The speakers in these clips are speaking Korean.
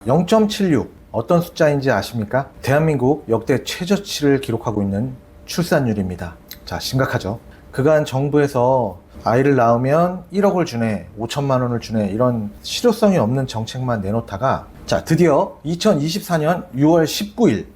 0.76 어떤 숫자인지 아십니까? 대한민국 역대 최저치를 기록하고 있는 출산율입니다. 자, 심각하죠. 그간 정부에서 아이를 낳으면 1억을 주네, 5천만 원을 주네, 이런 실효성이 없는 정책만 내놓다가 자, 드디어 2024년 6월 19일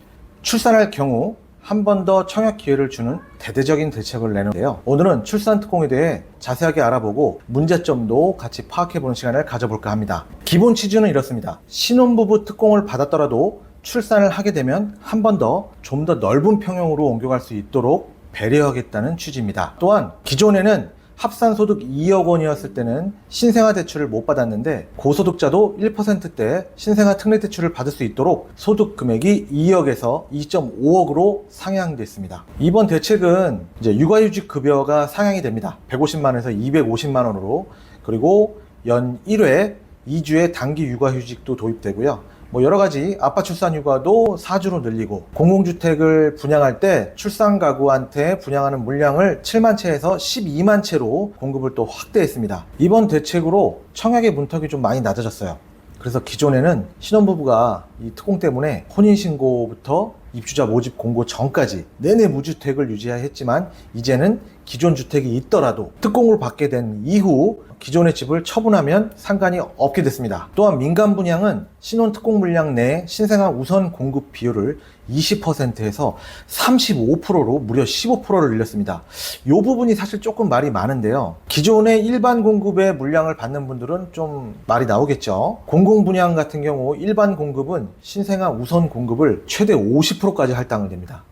출산할 경우 한 번 더 청약 기회를 주는 대대적인 대책을 내는데요. 오늘은 출산 특공에 대해 자세하게 알아보고 문제점도 같이 파악해보는 시간을 가져볼까 합니다. 기본 취지는 이렇습니다. 신혼부부 특공을 받았더라도 출산을 하게 되면 한 번 더 좀 더 넓은 평형으로 옮겨갈 수 있도록 배려하겠다는 취지입니다. 또한 기존에는 합산소득 2억 원이었을 때는 신생아 대출을 못 받았는데 고소득자도 1%대 신생아 특례 대출을 받을 수 있도록 소득 금액이 2억에서 2.5억으로 상향됐습니다. 이번 대책은 이제 육아휴직 급여가 상향이 됩니다. 150만원에서 250만 원으로, 그리고 연 1회 2주의 단기 육아휴직도 도입되고요. 여러 가지 아빠 출산 휴가도 4주로 늘리고, 공공주택을 분양할 때 출산 가구한테 분양하는 물량을 7만 채에서 12만 채로 공급을 또 확대했습니다. 이번 대책으로 청약의 문턱이 좀 많이 낮아졌어요. 그래서 기존에는 신혼부부가 이 특공 때문에 혼인신고부터 입주자 모집 공고 전까지 내내 무주택을 유지해야 했지만, 이제는 기존 주택이 있더라도 특공을 받게 된 이후 기존의 집을 처분하면 상관이 없게 됐습니다. 또한 민간 분양은 신혼 특공 물량 내 신생아 우선 공급 비율을 20%에서 35%로 무려 15%를 늘렸습니다. 이 부분이 사실 조금 말이 많은데요. 기존의 일반 공급의 물량을 받는 분들은 좀 말이 나오겠죠. 공공 분양 같은 경우 일반 공급은 신생아 우선 공급을 최대 50%까지 할당을 됩니다.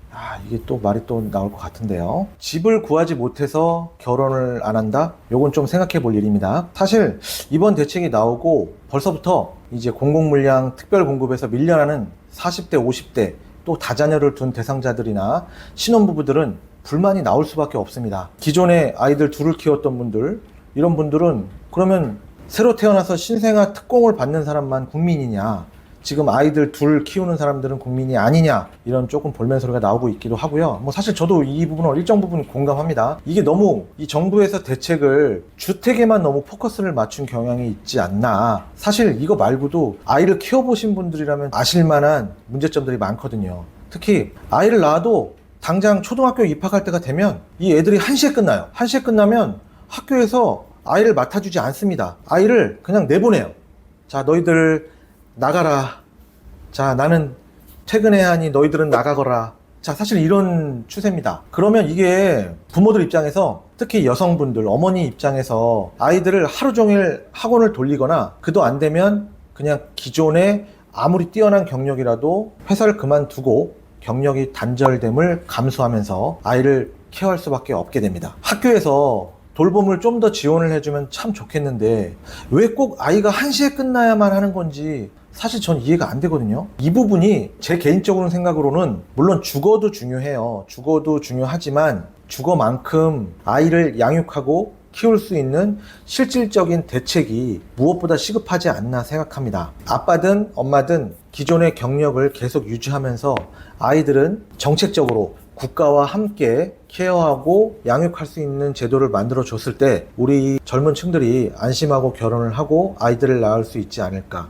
이게 또 말이 또 나올 것 같은데요. 집을 구하지 못해서 결혼을 안 한다? 요건 좀 생각해 볼 일입니다. 사실 이번 대책이 나오고 벌써부터 이제 공공물량 특별 공급에서 밀려나는 40대, 50대 또 다자녀를 둔 대상자들이나 신혼부부들은 불만이 나올 수밖에 없습니다. 기존에 아이들 둘을 키웠던 분들, 이런 분들은 그러면 새로 태어나서 신생아 특공을 받는 사람만 국민이냐, 지금 아이들 둘 키우는 사람들은 국민이 아니냐, 이런 조금 볼멘 소리가 나오고 있기도 하고요. 사실 저도 이 부분은 일정 부분 공감합니다. 이게 너무 이 정부에서 대책을 주택에만 너무 포커스를 맞춘 경향이 있지 않나. 사실 이거 말고도 아이를 키워보신 분들이라면 아실 만한 문제점들이 많거든요. 특히 아이를 낳아도 당장 초등학교 입학할 때가 되면 이 애들이 1시에 끝나요. 1시에 끝나면 학교에서 아이를 맡아주지 않습니다. 아이를 그냥 내보내요. 자, 너희들 나가라. 자, 나는 퇴근해야 하니 너희들은 나가거라. 자, 사실 이런 추세입니다. 그러면 이게 부모들 입장에서, 특히 여성분들, 어머니 입장에서 아이들을 하루 종일 학원을 돌리거나 그도 안 되면 그냥 기존에 아무리 뛰어난 경력이라도 회사를 그만두고 경력이 단절됨을 감수하면서 아이를 케어할 수밖에 없게 됩니다. 학교에서 돌봄을 좀 더 지원을 해주면 참 좋겠는데 왜 꼭 아이가 1시에 끝나야만 하는 건지 사실 전 이해가 안 되거든요. 이 부분이 제 개인적으로 생각으로는, 물론 주거도 중요해요. 주거도 중요하지만 주거만큼 아이를 양육하고 키울 수 있는 실질적인 대책이 무엇보다 시급하지 않나 생각합니다. 아빠든 엄마든 기존의 경력을 계속 유지하면서 아이들은 정책적으로 국가와 함께 케어하고 양육할 수 있는 제도를 만들어 줬을 때 우리 젊은 층들이 안심하고 결혼을 하고 아이들을 낳을 수 있지 않을까.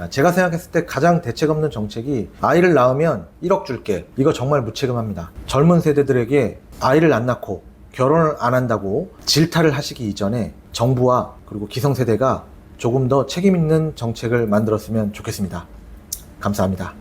제가 생각했을 때 가장 대책 없는 정책이 아이를 낳으면 1억 줄게. 이거 정말 무책임합니다. 젊은 세대들에게 아이를 안 낳고 결혼을 안 한다고 질타를 하시기 이전에 정부와 그리고 기성세대가 조금 더 책임 있는 정책을 만들었으면 좋겠습니다. 감사합니다.